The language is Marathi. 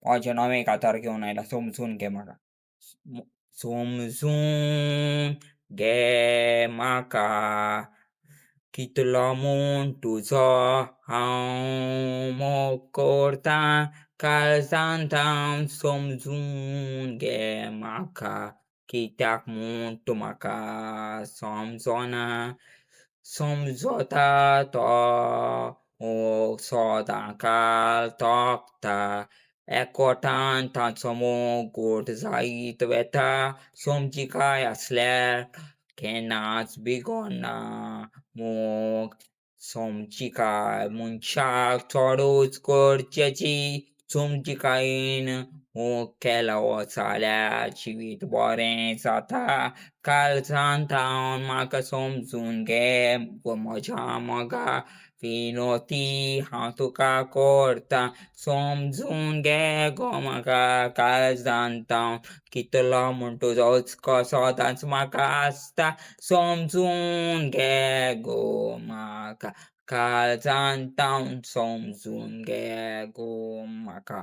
माझे नवे कातार घेऊन आयला समजून घे म्हाका. म समजून घे म्हाका, कितलो म्हूण तुजो हांव मोग करता. काळजांत हांव समजून घे म्हाका, कित्याक म्हूण तूं म्हाका समजना. समजता तो मोग सदां काळ तोंकता. एकवटान ताचो मोग घोट जायत वेता. समजिकाय आसल्यार केन्नाच बिगडना मोग. समजिकाय मनशाक चडूच गरजेची. समजिकायेन मोग केलो जाल्यार जिवीत बरें जाता. काळजांत हांव म्हाका समजून घे गो म्हज्या मोगा. विनोती हांव तुका करता, समजून घे गो म्हाका. काळजांत हांव कितलो म्हूण तुजो हुस्को सदांच म्हाका आसता. समजून घे गो म्हाका, काळजांत हांव समजून घे गो म्हाका.